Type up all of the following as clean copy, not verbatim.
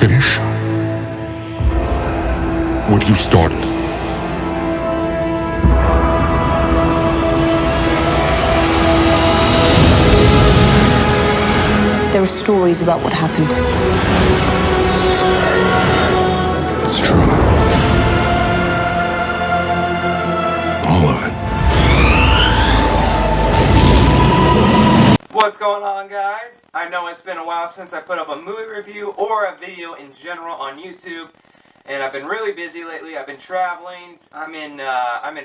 finish what you started. There are stories about what happened. It's true. All of it. What's going on, guys? I know it's been a while since I put up a movie review or a video in general on YouTube, and I've been really busy lately. I've been traveling. I'm in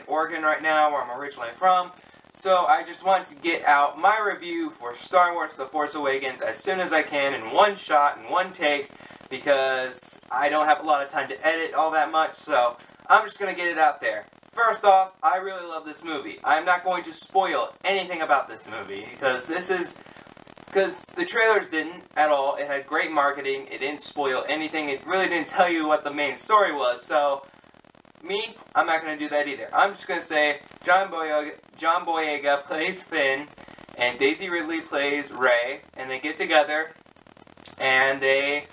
Oregon right now, where I'm originally from. So I just wanted to get out my review for Star Wars The Force Awakens as soon as I can in one shot, in one take, because I don't have a lot of time to edit all that much, so I'm just going to get it out there. First off, I really love this movie. I'm not going to spoil anything about this movie, because the trailers didn't at all. It had great marketing. It didn't spoil anything. It really didn't tell you what the main story was, so I'm not going to do that either. I'm just going to say John Boyega plays Finn, and Daisy Ridley plays Rey, and they get together, and they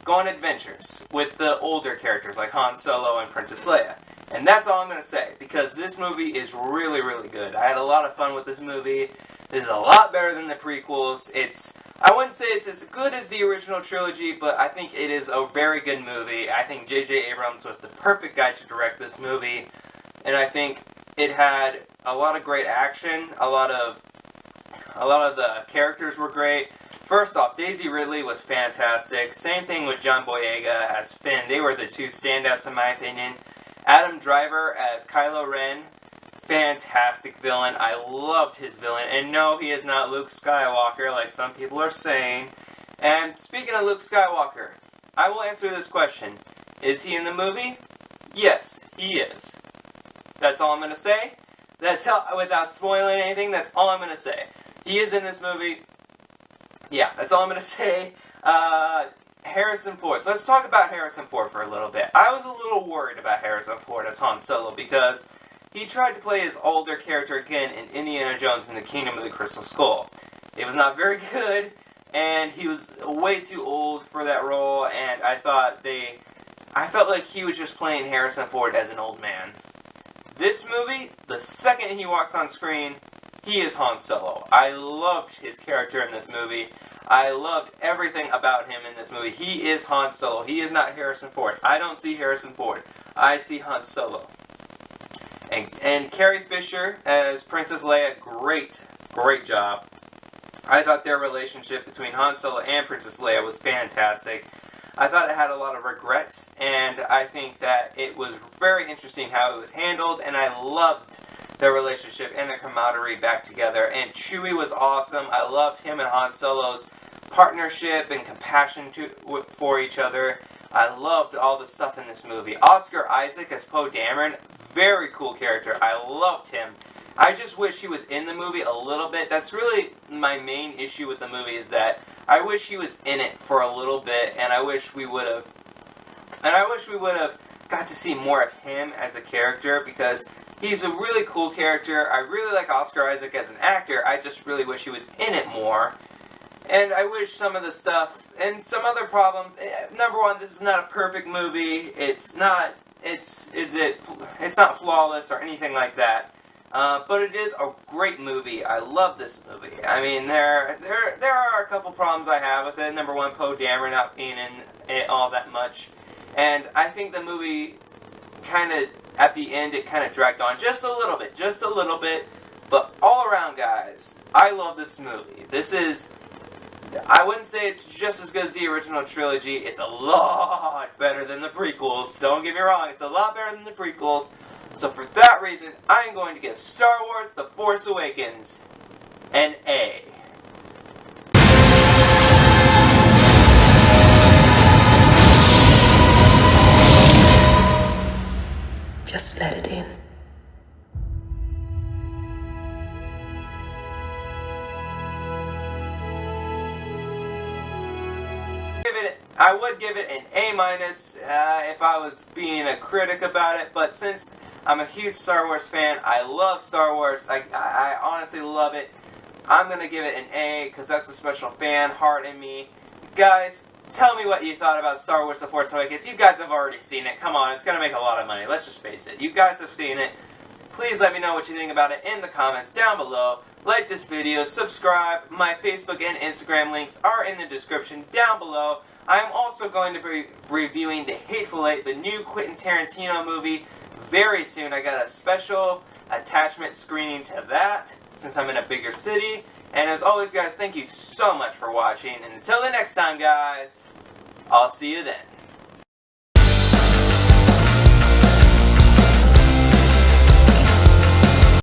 go on adventures with the older characters like Han Solo and Princess Leia. And that's all I'm going to say, because this movie is really, really good. I had a lot of fun with this movie. This is a lot better than the prequels. I wouldn't say it's as good as the original trilogy, but I think it is a very good movie. I think J.J. Abrams was the perfect guy to direct this movie, and I think it had a lot of great action. A lot of the characters were great. First off, Daisy Ridley was fantastic. Same thing with John Boyega as Finn. They were the two standouts in my opinion. Adam Driver as Kylo Ren, fantastic villain. I loved his villain. And no, he is not Luke Skywalker like some people are saying. And speaking of Luke Skywalker, I will answer this question. Is he in the movie? Yes, he is. That's all I'm going to say. Without spoiling anything, that's all I'm going to say. He is in this movie. Yeah, that's all I'm going to say. Harrison Ford. Let's talk about Harrison Ford for a little bit. I was a little worried about Harrison Ford as Han Solo because he tried to play his older character again in Indiana Jones and the Kingdom of the Crystal Skull. It was not very good, and he was way too old for that role, and I felt like he was just playing Harrison Ford as an old man. This movie, the second he walks on screen, he is Han Solo. I loved his character in this movie. I loved everything about him in this movie. He is Han Solo. He is not Harrison Ford. I don't see Harrison Ford. I see Han Solo. And Carrie Fisher as Princess Leia, great job. I thought their relationship between Han Solo and Princess Leia was fantastic. I thought it had a lot of regrets, and I think that it was very interesting how it was handled, and I loved their relationship and their camaraderie back together. And Chewie was awesome. I loved him and Han Solo's partnership and compassion for each other. I loved all the stuff in this movie. Oscar Isaac as Poe Dameron, very cool character. I loved him. I just wish he was in the movie a little bit. That's really my main issue with the movie, is that I wish he was in it for a little bit, and I wish we would have got to see more of him as a character, because he's a really cool character. I really like Oscar Isaac as an actor. I just really wish he was in it more. And I wish some of the stuff and some other problems. Number one, this is not a perfect movie. It's not flawless or anything like that. But it is a great movie. I love this movie. I mean, there are a couple problems I have with it. Number one, Poe Dameron not being in it all that much. And I think the movie at the end, it kind of dragged on just a little bit. But all around, guys, I love this movie. I wouldn't say it's just as good as the original trilogy. It's a lot better than the prequels. Don't get me wrong, it's a lot better than the prequels. So for that reason, I'm going to give Star Wars The Force Awakens an A. Just let it in. I would give it an A- if I was being a critic about it, but since I'm a huge Star Wars fan, I love Star Wars, I honestly love it, I'm going to give it an A, because that's a special fan heart in me. Guys, Tell me what you thought about Star Wars The Force Awakens. You guys have already seen it. Come on, it's going to make a lot of money. Let's just face it. You guys have seen it. Please let me know what you think about it in the comments down below. Like this video, subscribe. My Facebook and Instagram links are in the description down below. I am also going to be reviewing The Hateful Eight, the new Quentin Tarantino movie, very soon. I got a special attachment screening to that since I'm in a bigger city. And as always, guys, thank you so much for watching. And until the next time, guys, I'll see you then.